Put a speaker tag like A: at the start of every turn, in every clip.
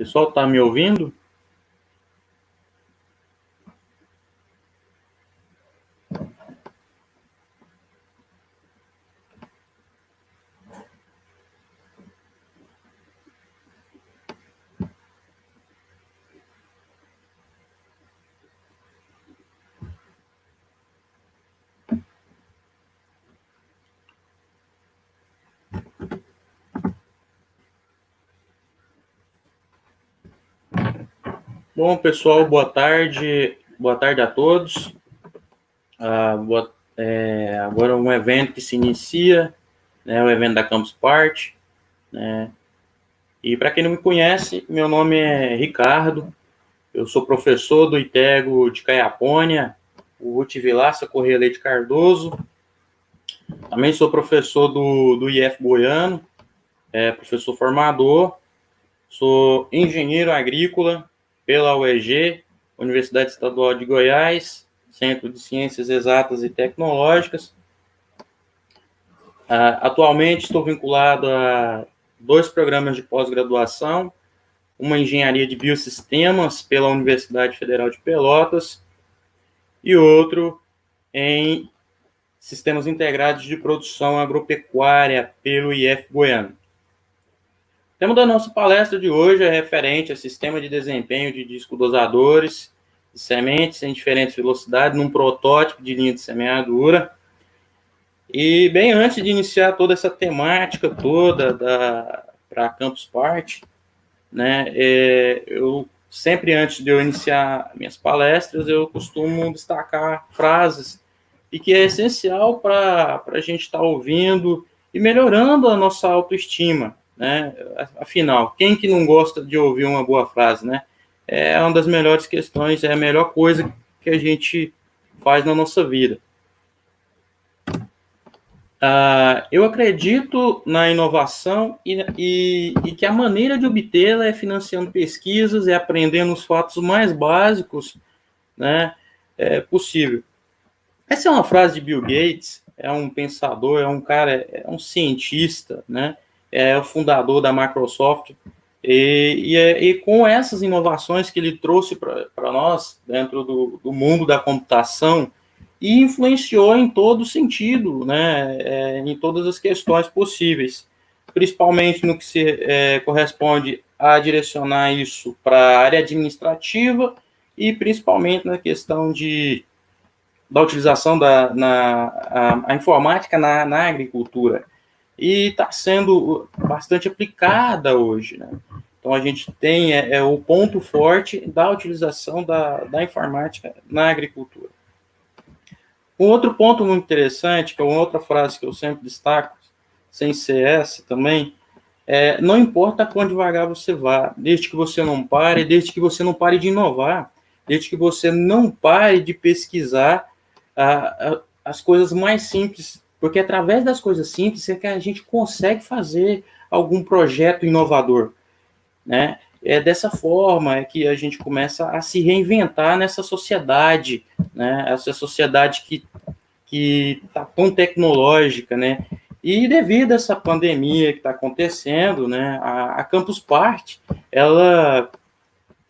A: Pessoal, está me ouvindo? Bom, pessoal, boa tarde. Boa tarde a todos. Agora um evento que se inicia, né, o evento da Campus Party, né? E para quem não me conhece, meu nome é Ricardo. Eu sou professor do ITEGO de Caiapônia, o Ruth Vilaça Corrêa Leite Cardoso. Também sou professor do IF Goiano, professor formador. Sou engenheiro agrícola pela UEG, Universidade Estadual de Goiás, Centro de Ciências Exatas e Tecnológicas. Atualmente estou vinculado a 2 programas de pós-graduação, uma engenharia de biosistemas pela Universidade Federal de Pelotas e outro em sistemas integrados de produção agropecuária pelo IF Goiano. O tema da nossa palestra de hoje é referente a sistema de desempenho de disco dosadores de sementes em diferentes velocidades num protótipo de linha de semeadura. E bem antes de iniciar toda essa temática toda para a Campus Party, né, eu sempre antes de eu iniciar minhas palestras, eu costumo destacar frases e que é essencial para a gente estar ouvindo e melhorando a nossa autoestima, né? Afinal, quem que não gosta de ouvir uma boa frase, né? É uma das melhores questões, é a melhor coisa que a gente faz na nossa vida. Eu acredito na inovação e que a maneira de obtê-la é financiando pesquisas e aprendendo os fatos mais básicos, né, possível. Essa é uma frase de Bill Gates, é um pensador, é um cara, é um cientista, né, é o fundador da Microsoft, e com essas inovações que ele trouxe para nós, dentro do mundo da computação, e influenciou em todo sentido, né, em todas as questões possíveis, principalmente no que se corresponde a direcionar isso para a área administrativa e principalmente na questão da utilização da informática na agricultura. E está sendo bastante aplicada hoje, né? Então, a gente tem o ponto forte da utilização da informática na agricultura. Um outro ponto muito interessante, que é uma outra frase que eu sempre destaco, sem ser essa também, não importa quão devagar você vá, desde que você não pare, desde que você não pare de inovar, desde que você não pare de pesquisar as coisas mais simples, porque através das coisas simples é que a gente consegue fazer algum projeto inovador, né? É dessa forma que a gente começa a se reinventar nessa sociedade, né? Essa sociedade que está tão tecnológica, né? E devido a essa pandemia que está acontecendo, né? A Campus Party,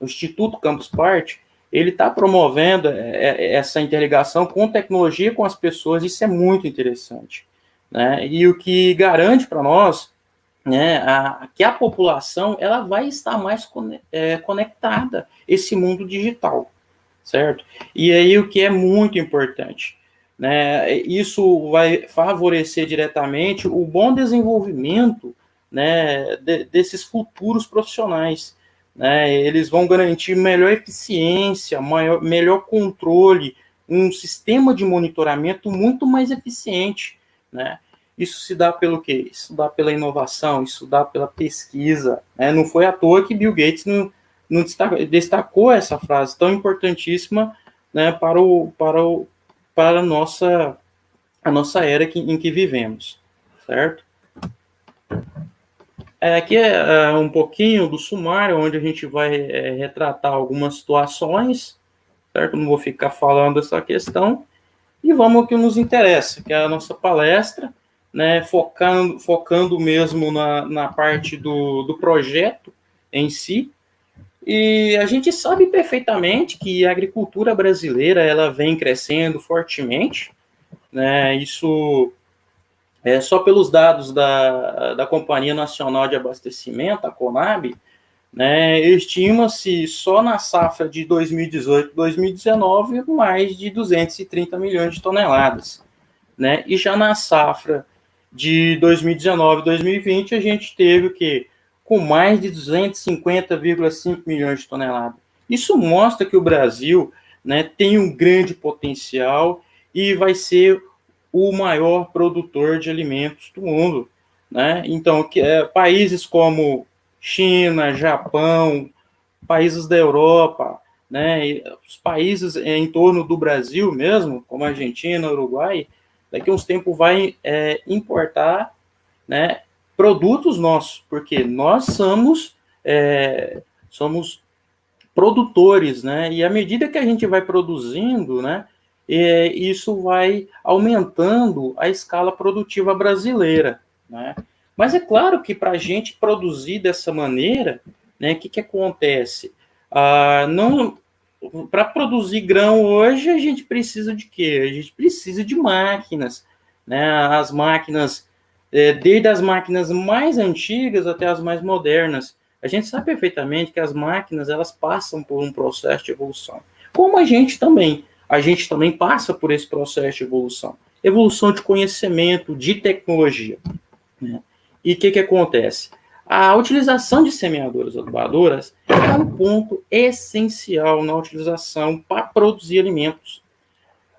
A: o Instituto Campus Party, ele está promovendo essa interligação com tecnologia com as pessoas. Isso é muito interessante, né? E o que garante para nós, né, que a população ela vai estar mais conectada a esse mundo digital, certo? E aí o que é muito importante, né, isso vai favorecer diretamente o bom desenvolvimento, né, desses futuros profissionais, né? Eles vão garantir melhor eficiência, melhor controle, um sistema de monitoramento muito mais eficiente, né? Isso se dá pelo quê? Isso dá pela inovação, isso dá pela pesquisa, né? Não foi à toa que Bill Gates não destacou essa frase tão importantíssima, né, para a nossa era em que vivemos, certo? Aqui é um pouquinho do sumário, onde a gente vai retratar algumas situações, certo? Não vou ficar falando essa questão. E vamos ao que nos interessa, que é a nossa palestra, né, focando mesmo na parte do projeto em si, E a gente sabe perfeitamente que a agricultura brasileira ela vem crescendo fortemente, né? Isso é só pelos dados da Companhia Nacional de Abastecimento, a Conab, né? Estima-se só na safra de 2018-2019 mais de 230 milhões de toneladas, né? E já na safra de 2019-2020 a gente teve o quê? Com mais de 250,5 milhões de toneladas. Isso mostra que o Brasil, né, tem um grande potencial e vai ser o maior produtor de alimentos do mundo, né? Então, países como China, Japão, países da Europa, né, os países em torno do Brasil mesmo, como Argentina, Uruguai, daqui a uns tempos vai importar, né, produtos nossos, porque nós somos produtores, né, e à medida que a gente vai produzindo, né, isso vai aumentando a escala produtiva brasileira, né. Mas é claro que para a gente produzir dessa maneira, né, o que acontece? Não, para produzir grão hoje, a gente precisa de quê? A gente precisa de máquinas, né? As máquinas, desde as máquinas mais antigas até as mais modernas. A gente sabe perfeitamente que as máquinas elas passam por um processo de evolução. Como a gente também. A gente também passa por esse processo de evolução. Evolução de conhecimento, de tecnologia. Né? E o que acontece? A utilização de semeadoras adubadoras é um ponto essencial na utilização para produzir alimentos.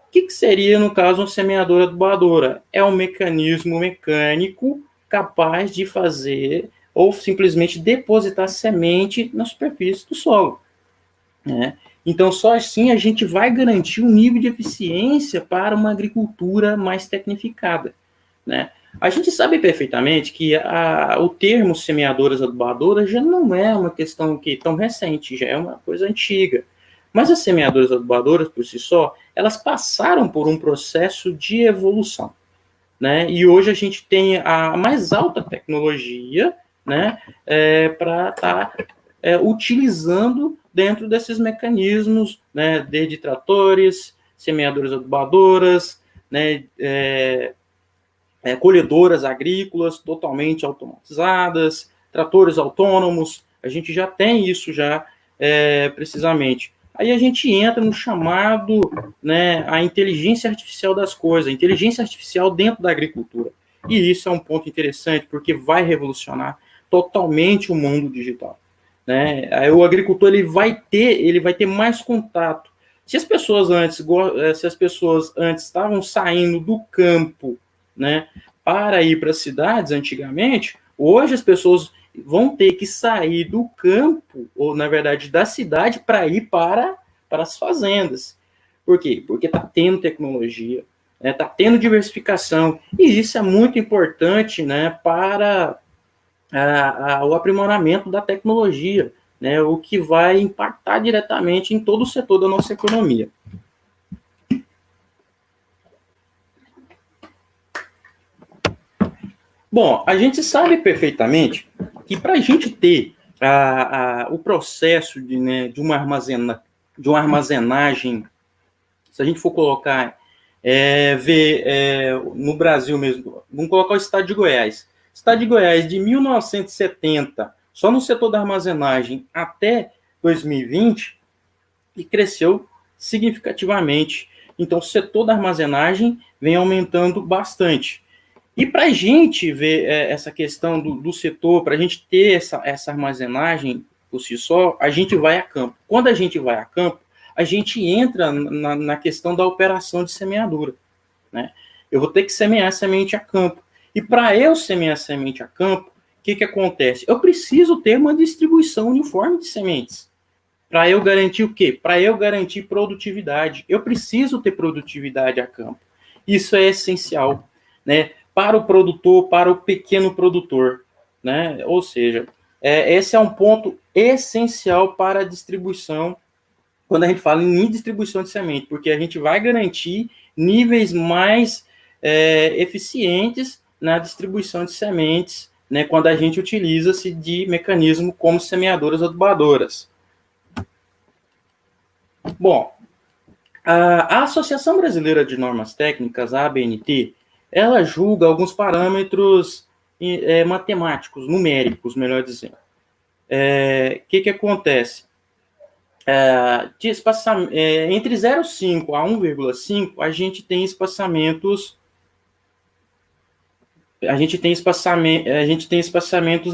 A: O que seria, no caso, uma semeadora adubadora? É um mecanismo mecânico capaz de fazer ou simplesmente depositar semente na superfície do solo. Né? Então, só assim a gente vai garantir um nível de eficiência para uma agricultura mais tecnificada. Né? A gente sabe perfeitamente que o termo semeadoras adubadoras já não é uma questão tão recente, já é uma coisa antiga. Mas as semeadoras adubadoras, por si só, elas passaram por um processo de evolução. Né? E hoje a gente tem a mais alta tecnologia, né, para estar utilizando dentro desses mecanismos, né, desde tratores, semeadoras adubadoras, né, colhedoras agrícolas totalmente automatizadas, tratores autônomos, a gente já tem isso já precisamente. Aí a gente entra no chamado, né, a inteligência artificial das coisas, a inteligência artificial dentro da agricultura. E isso é um ponto interessante, porque vai revolucionar totalmente o mundo digital. Né? Aí o agricultor ele vai ter mais contato. Se as pessoas antes estavam saindo do campo, né, para ir para as cidades antigamente, hoje as pessoas vão ter que sair do campo, ou na verdade da cidade, para ir para as fazendas. Por quê? Porque está tendo tecnologia, está tendo diversificação, e isso é muito importante, né, para o aprimoramento da tecnologia, né, o que vai impactar diretamente em todo o setor da nossa economia. Bom, a gente sabe perfeitamente que para a gente ter o processo de uma armazenagem, se a gente for colocar, no Brasil mesmo, vamos colocar o estado de Goiás. O estado de Goiás, de 1970, só no setor da armazenagem até 2020, e cresceu significativamente. Então, o setor da armazenagem vem aumentando bastante. E para a gente ver essa questão do setor, para a gente ter essa armazenagem por si só, a gente vai a campo. Quando a gente vai a campo, a gente entra na questão da operação de semeadura. Né? Eu vou ter que semear semente a campo. E para eu semear semente a campo, o que acontece? Eu preciso ter uma distribuição uniforme de sementes. Para eu garantir o quê? Para eu garantir produtividade. Eu preciso ter produtividade a campo. Isso é essencial, né? Para o produtor, para o pequeno produtor, né? Ou seja, esse é um ponto essencial para a distribuição, quando a gente fala em distribuição de semente, porque a gente vai garantir níveis mais eficientes na distribuição de sementes, né? Quando a gente utiliza-se de mecanismos como semeadoras adubadoras. Bom, a Associação Brasileira de Normas Técnicas, a ABNT, ela julga alguns parâmetros matemáticos, numéricos, melhor dizendo. Que acontece? Entre 0,5 a 1,5, a gente tem espaçamentos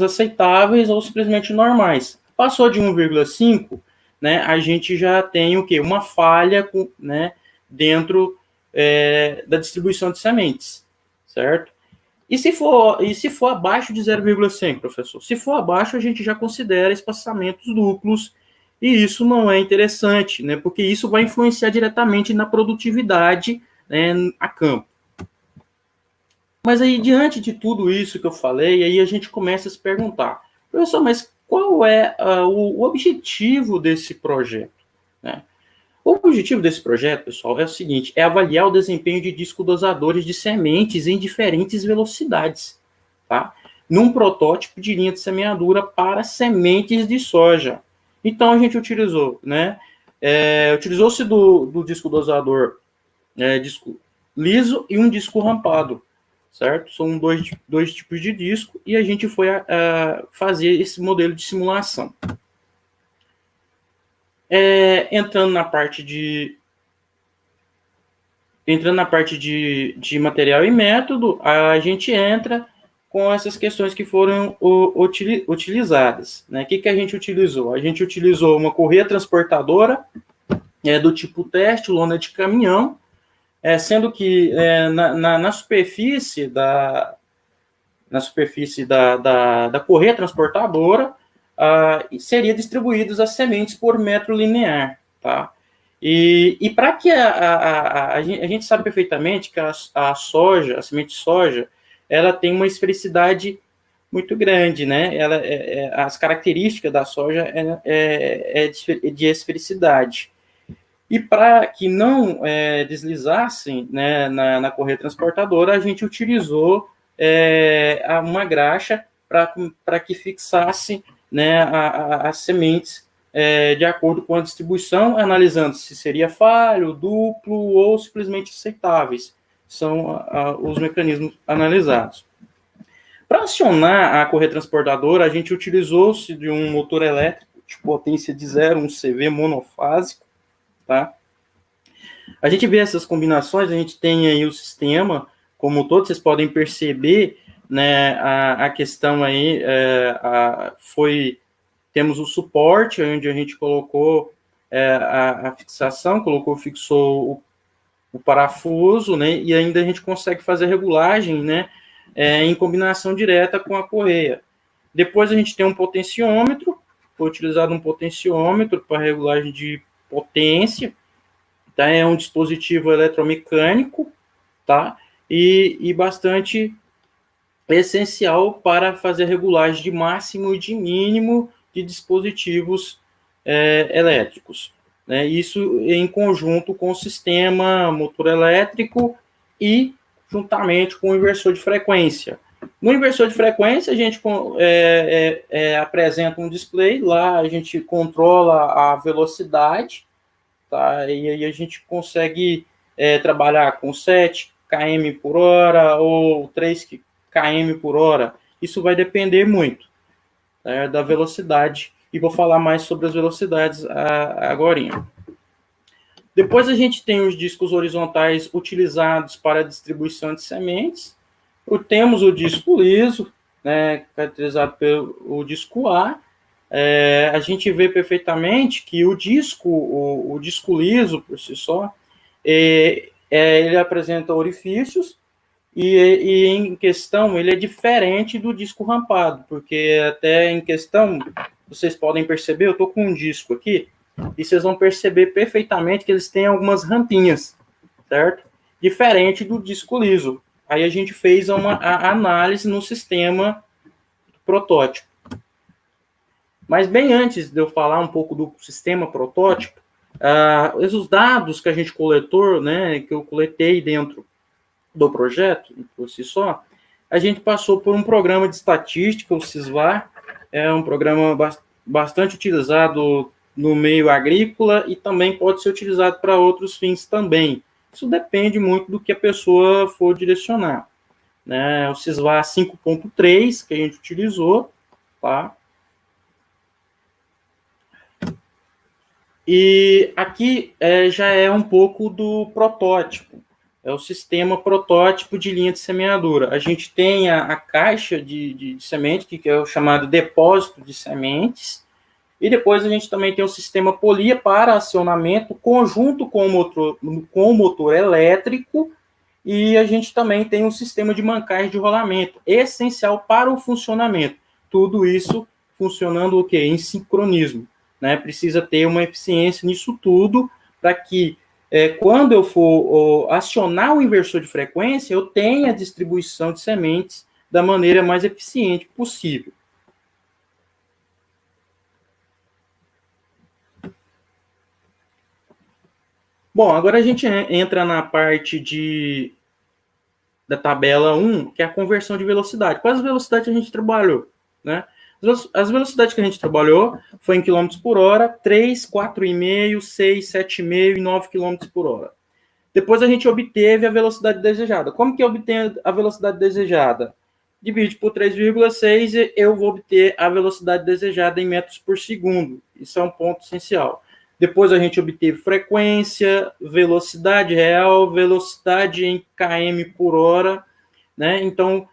A: aceitáveis ou simplesmente normais. Passou de 1,5, né, a gente já tem o quê? Uma falha, né, dentro da distribuição de sementes, certo? E se for abaixo de 0,5, professor? Se for abaixo, a gente já considera espaçamentos duplos, e isso não é interessante, né, porque isso vai influenciar diretamente na produtividade, né, a campo. Mas aí, diante de tudo isso que eu falei, aí a gente começa a se perguntar, professor, mas qual é o objetivo desse projeto? Né? O objetivo desse projeto, pessoal, é o seguinte, é avaliar o desempenho de disco-dosadores de sementes em diferentes velocidades, tá? Num protótipo de linha de semeadura para sementes de soja. Então, a gente utilizou, né? Utilizou-se do disco-dosador disco liso e um disco rampado, certo? São dois tipos de disco e a gente foi fazer esse modelo de simulação. Entrando na parte de material e método, a gente entra com essas questões que foram utilizadas. Né? O que a gente utilizou? A gente utilizou uma correia transportadora do tipo teste, lona de caminhão, sendo que na superfície da correia transportadora seria distribuídas as sementes por metro linear, tá? E para que a gente sabe perfeitamente que a semente de soja, ela tem uma esfericidade muito grande, né? As características da soja de esfericidade. E para que não deslizassem, né, na correia transportadora, a gente utilizou uma graxa para que fixasse, né, as sementes de acordo com a distribuição, analisando se seria falho, duplo ou simplesmente aceitáveis. São os mecanismos analisados. Para acionar a correia transportadora, a gente utilizou-se de um motor elétrico de potência de 0, um CV monofásico, tá? A gente vê essas combinações, a gente tem aí o sistema, como todos vocês podem perceber, né, a questão aí temos o suporte, onde a gente colocou a fixação, fixou o parafuso, né, e ainda a gente consegue fazer a regulagem, né, em combinação direta com a correia. Depois a gente tem um potenciômetro, foi utilizado um potenciômetro para regulagem de potência, tá? É um dispositivo eletromecânico, tá? E bastante essencial para fazer a regulagem de máximo e de mínimo de dispositivos elétricos. Né? Isso em conjunto com o sistema motor elétrico e juntamente com o inversor de frequência. No inversor de frequência, a gente apresenta um display, lá a gente controla a velocidade, tá? E aí a gente consegue trabalhar com 7 km por hora ou 3 km por hora. Isso vai depender muito da velocidade, e vou falar mais sobre as velocidades agora. Depois a gente tem os discos horizontais utilizados para a distribuição de sementes. Temos o disco liso, né, caracterizado pelo disco A. A gente vê perfeitamente que o disco liso, por si só, ele apresenta orifícios, e em questão ele é diferente do disco rampado, porque até em questão, vocês podem perceber, eu estou com um disco aqui, e vocês vão perceber perfeitamente que eles têm algumas rampinhas, certo? Diferente do disco liso. Aí a gente fez a análise no sistema protótipo. Mas bem antes de eu falar um pouco do sistema protótipo, os dados que a gente coletou, né, que eu coletei dentro do projeto, por si só, a gente passou por um programa de estatística, o SISVAR, é um programa bastante utilizado no meio agrícola e também pode ser utilizado para outros fins também. Isso depende muito do que a pessoa for direcionar, né? O SISVA 5.3 que a gente utilizou, tá? E aqui já é um pouco do protótipo, é o sistema protótipo de linha de semeadura. A gente tem a caixa de semente, que é o chamado depósito de sementes, e depois a gente também tem o sistema polia para acionamento, conjunto com o motor elétrico, e a gente também tem um sistema de mancagem de rolamento, essencial para o funcionamento. Tudo isso funcionando o quê? Em sincronismo, né? Precisa ter uma eficiência nisso tudo, para que quando eu for acionar o inversor de frequência, eu tenha a distribuição de sementes da maneira mais eficiente possível. Bom, agora a gente entra na parte da tabela 1, que é a conversão de velocidade. Quais velocidades a gente trabalhou, né? As velocidades que a gente trabalhou foi em km por hora, 3, 4,5, 6, 7,5 e 9 km por hora. Depois a gente obteve a velocidade desejada. Como que eu obtenho a velocidade desejada? Divide por 3,6 e eu vou obter a velocidade desejada em metros por segundo. Isso é um ponto essencial. Depois a gente obteve frequência, velocidade real, velocidade em km por hora, né? Então,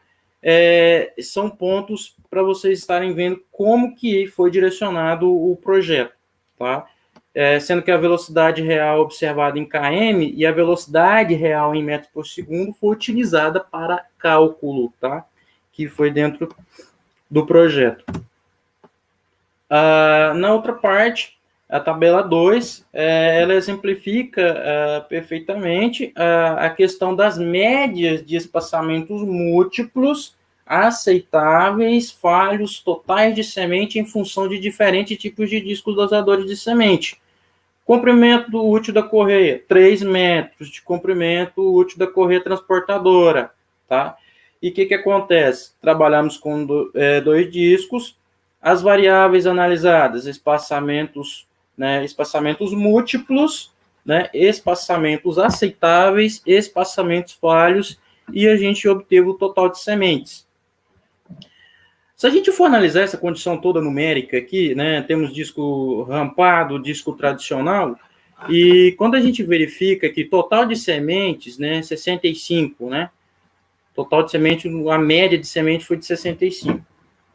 A: são pontos para vocês estarem vendo como que foi direcionado o projeto, tá? Sendo que a velocidade real observada em km e a velocidade real em metros por segundo foi utilizada para cálculo, tá? Que foi dentro do projeto. Na outra parte, a tabela 2, ela exemplifica perfeitamente a questão das médias de espaçamentos múltiplos aceitáveis, falhos totais de semente em função de diferentes tipos de discos dosadores de semente. Comprimento útil da correia, 3 metros de comprimento útil da correia transportadora, tá? E o que acontece? Trabalhamos com 2 discos, as variáveis analisadas, espaçamentos múltiplos, né, espaçamentos aceitáveis, espaçamentos falhos, e a gente obteve o total de sementes. Se a gente for analisar essa condição toda numérica aqui, né, temos disco rampado, disco tradicional, e quando a gente verifica que total de sementes, né, 65, né, total de semente, a média de semente foi de 65.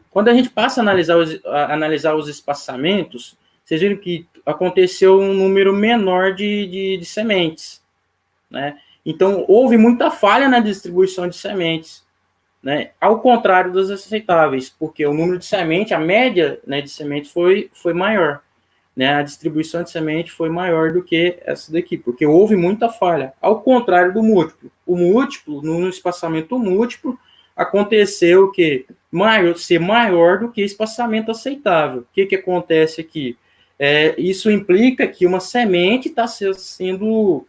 A: Quando a gente passa a analisar os espaçamentos, vocês viram que aconteceu um número menor de sementes, né? Então, houve muita falha na distribuição de sementes, né? Ao contrário das aceitáveis, porque o número de semente, a média, né, de sementes foi maior, né? A distribuição de semente foi maior do que essa daqui, porque houve muita falha. Ao contrário do múltiplo. O múltiplo, no espaçamento múltiplo, aconteceu que ser maior do que espaçamento aceitável. O que acontece aqui? Isso implica que uma semente está sendo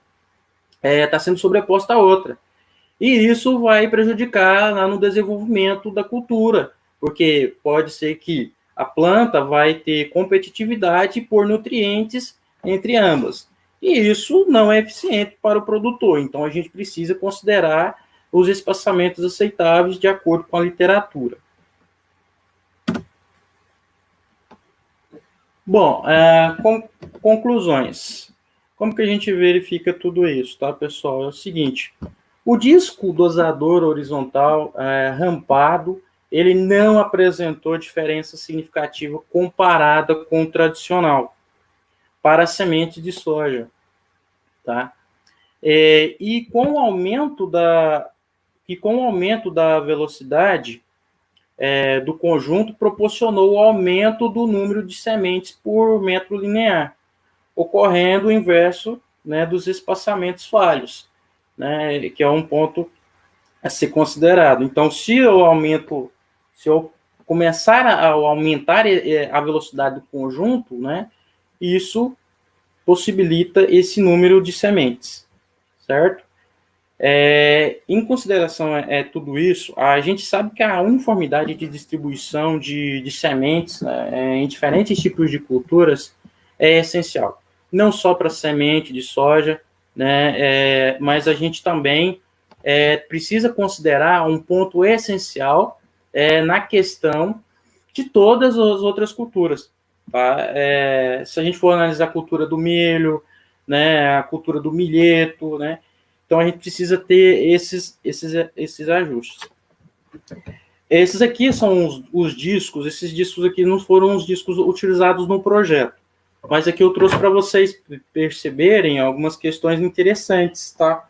A: sobreposta a outra. E isso vai prejudicar lá no desenvolvimento da cultura, porque pode ser que a planta vai ter competitividade por nutrientes entre ambas. E isso não é eficiente para o produtor. Então, a gente precisa considerar os espaçamentos aceitáveis de acordo com a literatura. Bom, conclusões. Como que a gente verifica tudo isso, tá, pessoal? É o seguinte, o disco dosador horizontal rampado, ele não apresentou diferença significativa comparada com o tradicional para a semente de soja, tá? E com o aumento da velocidade do conjunto, proporcionou o aumento do número de sementes por metro linear, ocorrendo o inverso, né, dos espaçamentos falhos, né, que é um ponto a ser considerado. Então, se eu começar a aumentar a velocidade do conjunto, né, isso possibilita esse número de sementes, certo? Em consideração tudo isso, a gente sabe que a uniformidade de distribuição de sementes em diferentes tipos de culturas é essencial, não só para semente de soja, né, mas a gente também precisa considerar um ponto essencial na questão de todas as outras culturas. Tá? Se a gente for analisar a cultura do milho, né, a cultura do milheto, né, então a gente precisa ter esses ajustes. Esses aqui são os discos, esses discos aqui não foram os discos utilizados no projeto, mas aqui eu trouxe para vocês perceberem algumas questões interessantes, tá?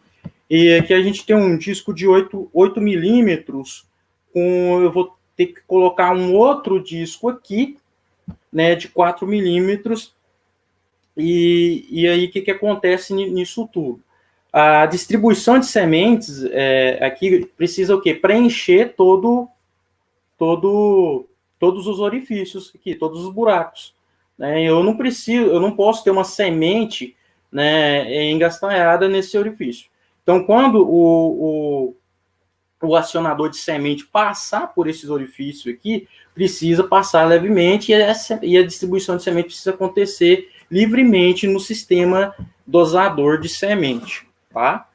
A: E aqui a gente tem um disco de 8 milímetros, eu vou ter que colocar um outro disco aqui, né, de 4 milímetros, e aí o que acontece nisso tudo? A distribuição de sementes aqui precisa o quê? Preencher todos os orifícios aqui, todos os buracos. Né? Eu não posso ter uma semente, né, engastanhada nesse orifício. Então, quando o acionador de semente passar por esses orifícios aqui, precisa passar levemente e a distribuição de semente precisa acontecer livremente no sistema dosador de semente, tá?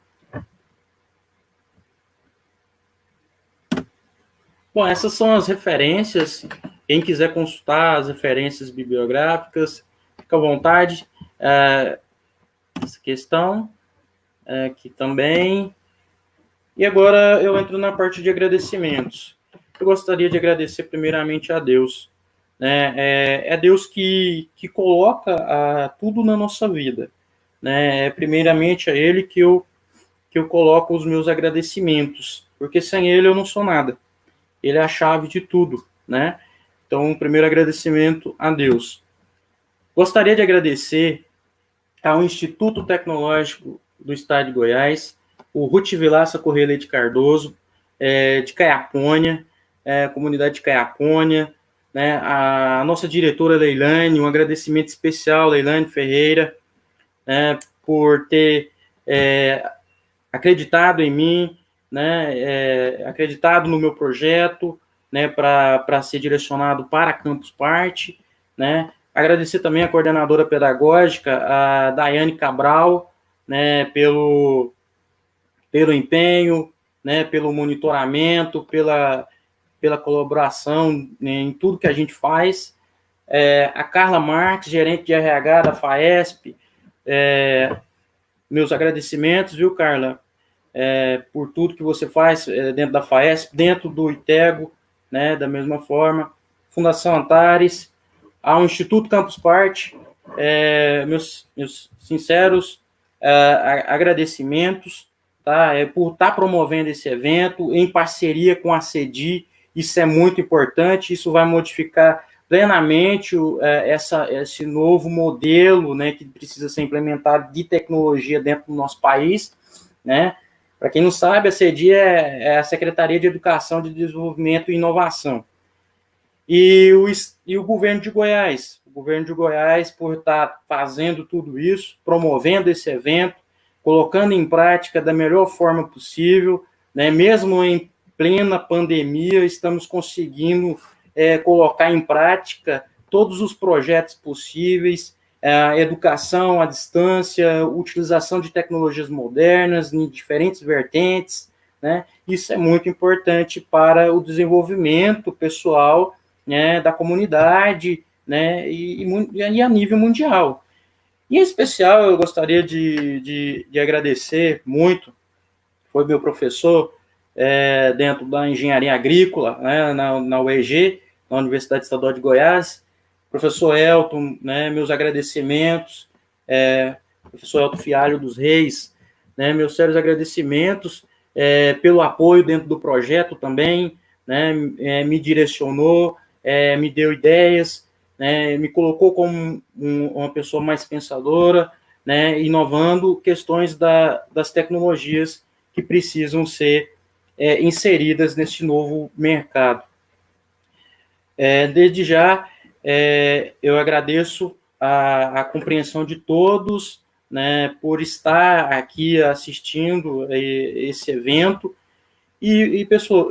A: Bom, essas são as referências. Quem quiser consultar as referências bibliográficas, fica à vontade. Essa questão aqui também. E agora eu entro na parte de agradecimentos. Eu gostaria de agradecer primeiramente a Deus. Né? É Deus que coloca tudo na nossa vida. Né? É primeiramente a Ele que eu coloco os meus agradecimentos, porque sem Ele eu não sou nada. Ele é a chave de tudo, né? Então, primeiro agradecimento a Deus. Gostaria de agradecer ao Instituto Tecnológico do Estado de Goiás, o Ruth Vilaça Correia Leite Cardoso, de Caiapônia, comunidade de Caiapônia, né? A nossa diretora Leilane, um agradecimento especial, Leilane Ferreira, por ter acreditado em mim, né, acreditado no meu projeto, né, para ser direcionado para a Campus Party, né. Agradecer também a coordenadora pedagógica, a Daiane Cabral, né, pelo empenho, né, pelo monitoramento, pela colaboração, né, em tudo que a gente faz. A Carla Marques, gerente de RH da FAESP, meus agradecimentos, viu, Carla? Por tudo que você faz dentro da FAESP, dentro do ITEGO, né, da mesma forma. Fundação Antares, ao Instituto Campus Party, meus sinceros agradecimentos, tá, por estar promovendo esse evento em parceria com a CEDI. Isso é muito importante, isso vai modificar plenamente esse novo modelo, né, que precisa ser implementado de tecnologia dentro do nosso país, né. Para quem não sabe, a CEDI é a Secretaria de Educação, de Desenvolvimento e Inovação. E o governo de Goiás, por estar fazendo tudo isso, promovendo esse evento, colocando em prática da melhor forma possível, né? Mesmo em plena pandemia, estamos conseguindo colocar em prática todos os projetos possíveis, educação à distância, utilização de tecnologias modernas em diferentes vertentes, né? Isso é muito importante para o desenvolvimento pessoal, né, da comunidade, né, e a nível mundial. Em especial, eu gostaria de agradecer muito, foi meu professor dentro da engenharia agrícola, né, na UEG, na Universidade Estadual de Goiás, professor Elton, né, meus agradecimentos, professor Elton Fialho dos Reis, né, meus sérios agradecimentos pelo apoio dentro do projeto também, né, me direcionou, me deu ideias, né, me colocou como uma pessoa mais pensadora, né, inovando questões das tecnologias que precisam ser inseridas neste novo mercado. Desde já, eu agradeço a compreensão de todos, né, por estar aqui assistindo esse evento. E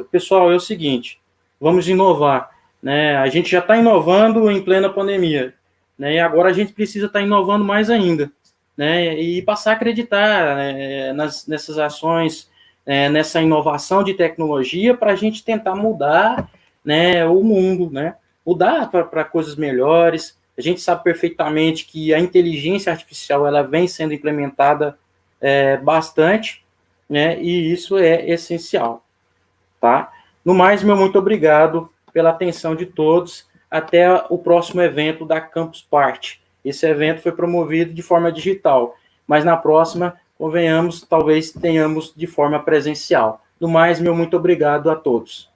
A: pessoal, é o seguinte, vamos inovar. Né? A gente já está inovando em plena pandemia. né? E agora a gente precisa estar inovando mais ainda, né? E passar a acreditar, né, nessas ações, nessa inovação de tecnologia para a gente tentar mudar, né, o mundo, né? Mudar para coisas melhores. A gente sabe perfeitamente que a inteligência artificial ela vem sendo implementada bastante, né? E isso é essencial, tá? No mais, meu muito obrigado pela atenção de todos. Até o próximo evento da Campus Party. Esse evento foi promovido de forma digital, mas na próxima, convenhamos, talvez tenhamos de forma presencial. No mais, meu muito obrigado a todos.